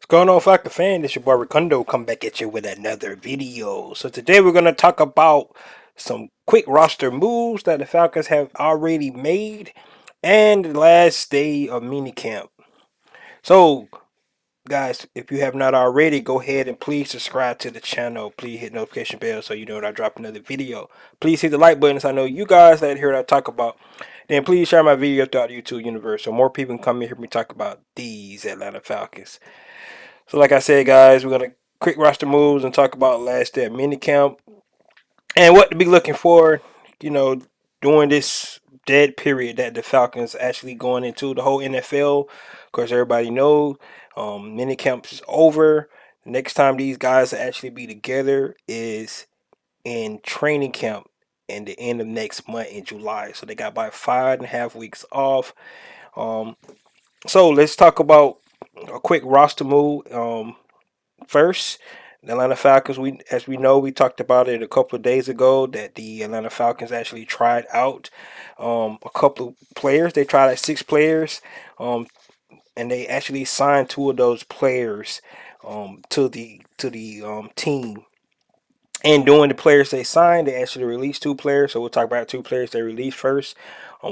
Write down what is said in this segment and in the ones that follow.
What's going on, Falcon fan? This your boy Ricondo come back at you with another video. So today we're gonna talk about some quick roster moves that the Falcons have already made and the last day of minicamp. So guys, if you have not already, go ahead and please subscribe to the channel. Please hit notification bell so you know when I drop another video. Please hit the like button so I know you guys that hear what I talk about. Then please share my video throughout the YouTube universe so more people can come and hear me talk about these Atlanta Falcons. So, like I said, guys, we're gonna quick roster moves and talk about last day at minicamp and what to be looking for. You know, during this dead period that the Falcons actually going into the whole NFL. Of course, everybody know minicamp is over. The next time these guys will actually be together is in training camp in the end of next month in July. So they got about 5.5 weeks off. Um, so let's talk about a quick roster move. First, the Atlanta Falcons. As we know, we talked about it a couple of days ago that the Atlanta Falcons actually tried out a couple of players. They tried out 6 players, um, and they actually signed 2 of those players to the team. And doing the players they signed, they actually released 2 players. So we'll talk about 2 players they released first.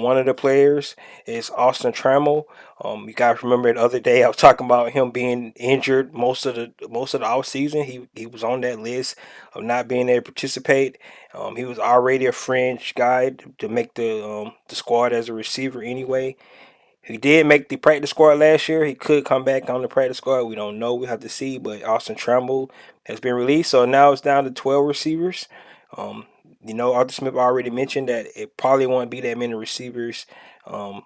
One of the players is Austin Trammell. You guys remember the other day I was talking about him being injured most of the off season. He was on that list of not being able to participate. He was already a fringe guy to make the squad as a receiver anyway. He did make the practice squad last year. He could come back on the practice squad. We don't know. We have to see. But Austin Trumbull has been released, so now it's down to 12 receivers. Um, Arthur Smith already mentioned that it probably won't be that many receivers um,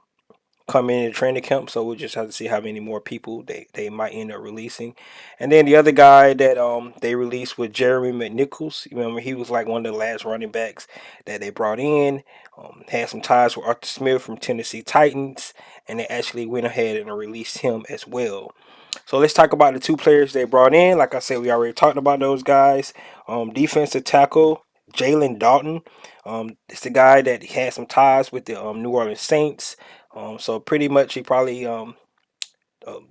come in training camp, so we'll just have to see how many more people they might end up releasing. And then the other guy that they released was Jeremy McNichols. You remember he was like one of the last running backs that they brought in. Had some ties with Arthur Smith from Tennessee Titans, and they actually went ahead and released him as well. So let's talk about the 2 players they brought in. Like I said, we already talked about those guys. Defensive tackle Jalen Dalton. It's the guy that had some ties with the New Orleans Saints. So pretty much he probably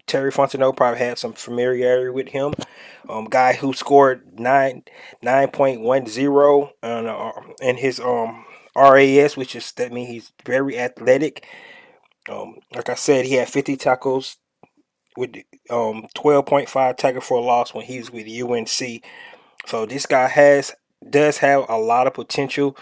Terry Fontenot probably had some familiarity with him. Guy who scored 9.10 in his RAS, which is that means he's very athletic. Like I said, he had 50 tackles with 12.5 tackle for a loss when he was with UNC. So this guy does have a lot of potential.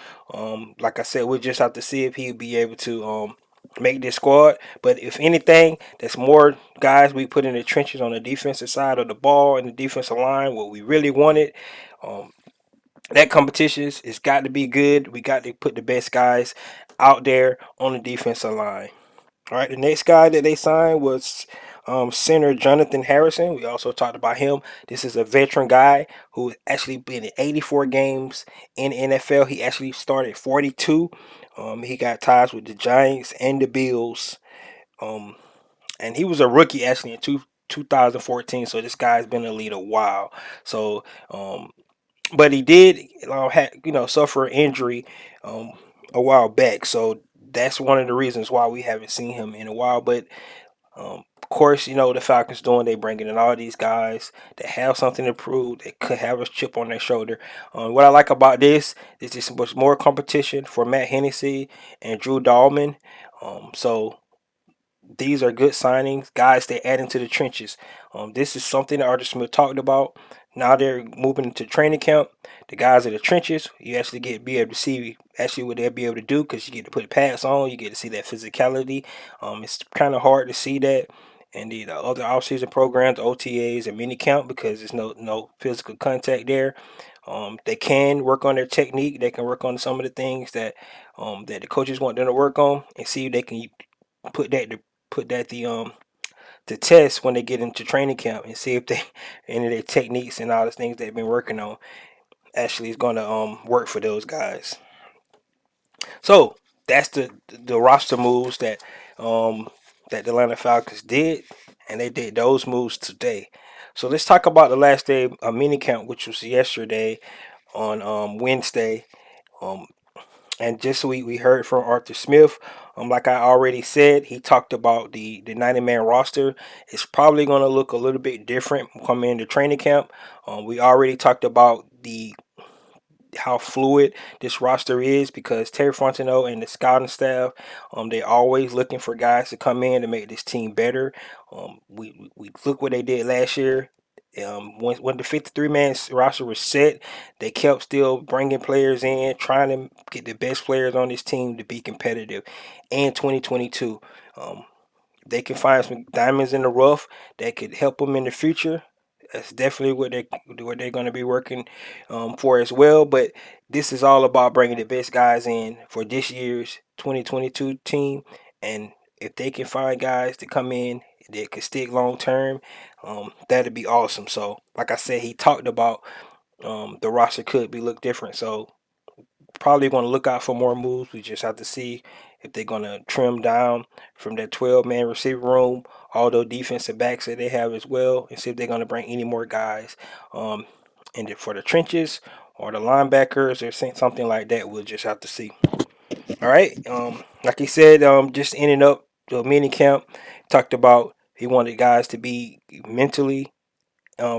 Like I said, we'll just have to see if he'll be able to make this squad. But if anything, there's more guys we put in the trenches on the defensive side of the ball and the defensive line. What we really wanted. Um, that competition is got to be good. We got to put the best guys out there on the defensive line. All right, the next guy that they signed was center Jonathan Harrison. We also talked about him. This is a veteran guy who actually been in 84 games in the NFL. He actually started 42. He got ties with the Giants and the Bills. Um, and he was a rookie actually in 2014. So this guy's been in the league a while. So, but he did suffer an injury um, a while back. So that's one of the reasons why we haven't seen him in a while. But of course, the Falcons doing they bringing in all these guys that have something to prove. They could have a chip on their shoulder. What I like about this is just much more competition for Matt Hennessy and Drew Dahlman. So these are good signings, guys. They add into the trenches. This is something that Arthur Smith talked about. Now they're moving into training camp. The guys in the trenches, you actually be able to see actually what they'll be able to do because you get to put pads on. You get to see that physicality. It's kind of hard to see that in the other offseason programs, OTAs and minicamp because there's no physical contact there. They can work on their technique. They can work on some of the things that the coaches want them to work on and see if they can put that to put that the test when they get into training camp and see if they any of their techniques and all the things they've been working on actually is going to work for those guys. So that's the roster moves that the Atlanta Falcons did, and they did those moves today. So let's talk about the last day of minicamp, which was yesterday on Wednesday. Um, And just we heard from Arthur Smith, like I already said, he talked about the 90-man roster. It's probably going to look a little bit different coming into training camp. We already talked about the how fluid this roster is because Terry Fontenot and the scouting staff, they're always looking for guys to come in to make this team better. We look what they did last year. When the 53-man roster was set, they kept still bringing players in, trying to get the best players on this team to be competitive. And 2022, um, they can find some diamonds in the rough that could help them in the future. That's definitely what they're going to be working for as well. But this is all about bringing the best guys in for this year's 2022 team, and if they can find guys to come in that could stick long term, that'd be awesome. So, like I said, he talked about the roster could be look different. So probably going to look out for more moves. We just have to see if they're going to trim down from that 12-man receiver room, all those defensive backs that they have as well, and see if they're going to bring any more guys for the trenches or the linebackers or something like that. We'll just have to see. All right. Like he said, just ending up the mini camp, talked about he wanted guys to be mentally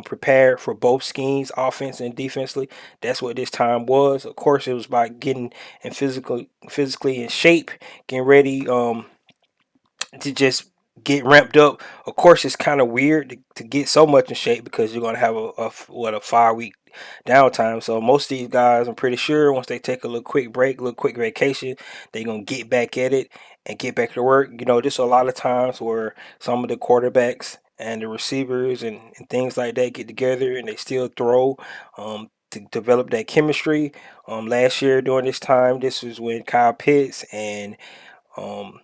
prepared for both schemes, offense and defensively. That's what this time was. Of course, it was by getting and physically in shape, getting ready to just get ramped up. Of course, it's kind of weird to get so much in shape because you're gonna have a 5 week downtime. So most of these guys, I'm pretty sure, once they take a little quick break, a little quick vacation, they're gonna get back at it and get back to work. There's a lot of times where some of the quarterbacks and the receivers and things like that get together and they still throw to develop that chemistry. Last year during this time, this was when Kyle Pitts and um,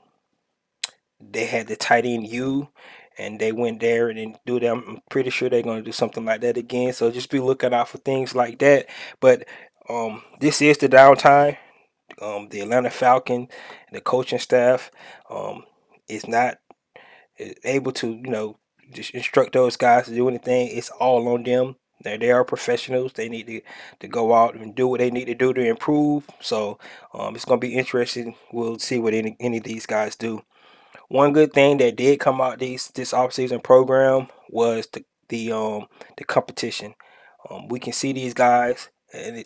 they had the tight end U, and they went there and then do them. I'm pretty sure they're going to do something like that again. So just be looking out for things like that. But this is the downtime. The Atlanta Falcon, the coaching staff, is not able to just instruct those guys to do anything. It's all on them. They are professionals. They need to go out and do what they need to do to improve. So it's going to be interesting. We'll see what any of these guys do. One good thing that did come out this offseason program was the competition. We can see these guys, and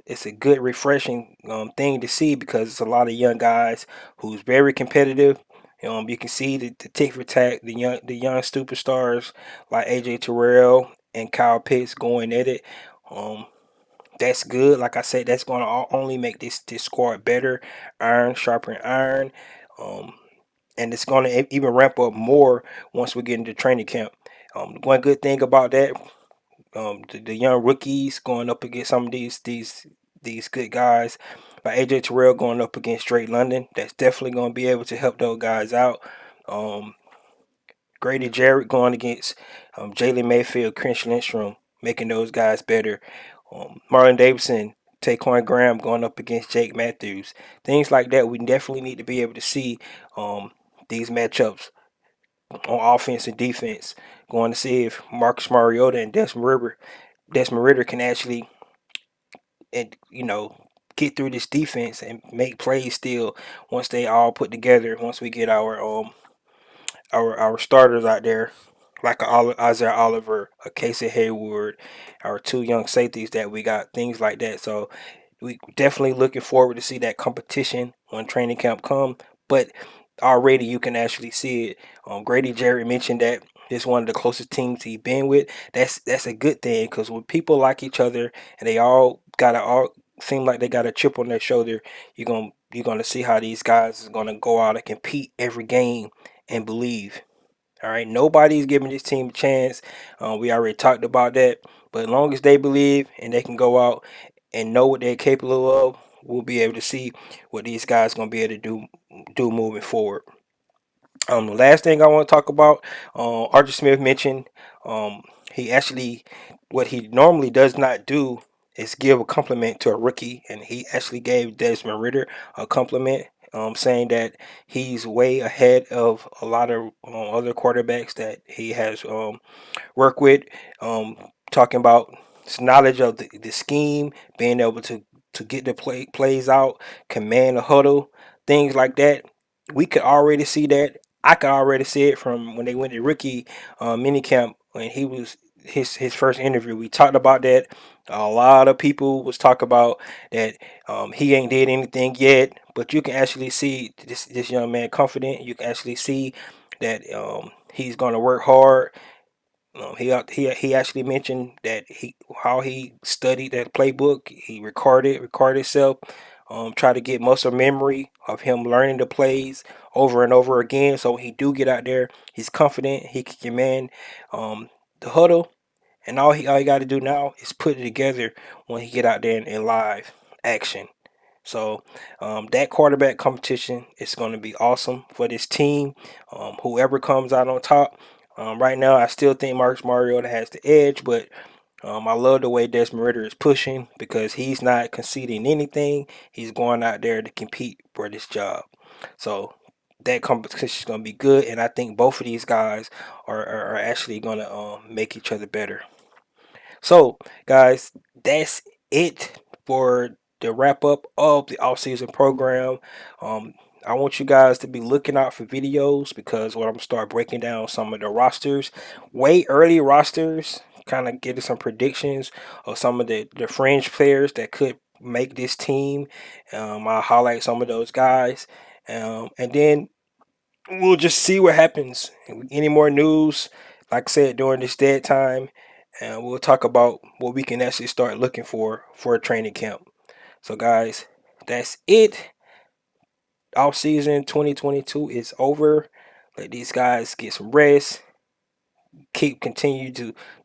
it's a good refreshing thing to see because it's a lot of young guys who's very competitive. You can see the tick for tack, the young superstars like AJ Terrell and Kyle Pitts going at it. Um, that's good. Like I said, that's going to only make this squad better. Iron sharpen iron. Um, and it's going to even ramp up more once we get into training camp. One good thing about that, the young rookies going up against some of these good guys, like AJ Terrell going up against Drake London, that's definitely going to be able to help those guys out. Um, Grady Jarrett going against Jalen Mayfield, Chris Lindstrom, making those guys better. Marlon Davidson, Taquan Graham going up against Jake Matthews. Things like that, we definitely need to be able to see these matchups on offense and defense. Going to see if Marcus Mariota and Desmond Ritter can actually, and get through this defense and make plays still once they all put together. Once we get our starters out there, like Isaiah Oliver, a Casey Hayward, our two young safeties that we got, things like that. So we definitely looking forward to see that competition when training camp come. But already you can actually see it. Grady Jarrett mentioned that it's one of the closest teams he's been with. That's a good thing because when people like each other and they all seem like they got a chip on their shoulder, you're gonna see how these guys is gonna go out and compete every game and believe. All right, nobody's giving this team a chance. We already talked about that. But as long as they believe and they can go out and know what they're capable of, we'll be able to see what these guys gonna be able to do moving forward. The last thing I want to talk about, Arthur Smith mentioned, he actually, what he normally does not do is give a compliment to a rookie, and he actually gave Desmond Ritter a compliment, saying that he's way ahead of a lot of other quarterbacks that he has worked with. Talking about his knowledge of the scheme, being able to to get the plays out, command the huddle, things like that. We could already see that. I could already see it from when they went to rookie minicamp when he was his first interview. We talked about that. A lot of people was talk about that he ain't did anything yet, but you can actually see this young man confident. You can actually see that he's going to work hard. He actually mentioned that how he studied that playbook. He recorded himself, try to get muscle memory of him learning the plays over and over again. So when he do get out there, he's confident. He can command the huddle, and all he got to do now is put it together when he get out there in live action. So that quarterback competition is going to be awesome for this team. Whoever comes out on top. Right now, I still think Marcus Mariota has the edge, but I love the way Desmond Ritter is pushing because he's not conceding anything. He's going out there to compete for this job. So that competition is going to be good, and I think both of these guys are actually going to make each other better. So, guys, that's it for the wrap up of the offseason program. Um, I want you guys to be looking out for videos because when I'm gonna start breaking down some of the rosters, way early rosters, kind of getting some predictions of some of the fringe players that could make this team. I'll highlight some of those guys, and then we'll just see what happens. Any more news, like I said, during this dead time, and we'll talk about what we can actually start looking for a training camp. So, guys, that's it. Off season 2022 is over. Let these guys get some rest. Continue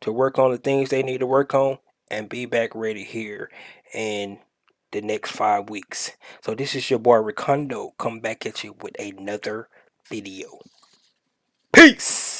to work on the things they need to work on, and be back ready here in the next 5 weeks. So, this is your boy Ricondo. Come back at you with another video. Peace.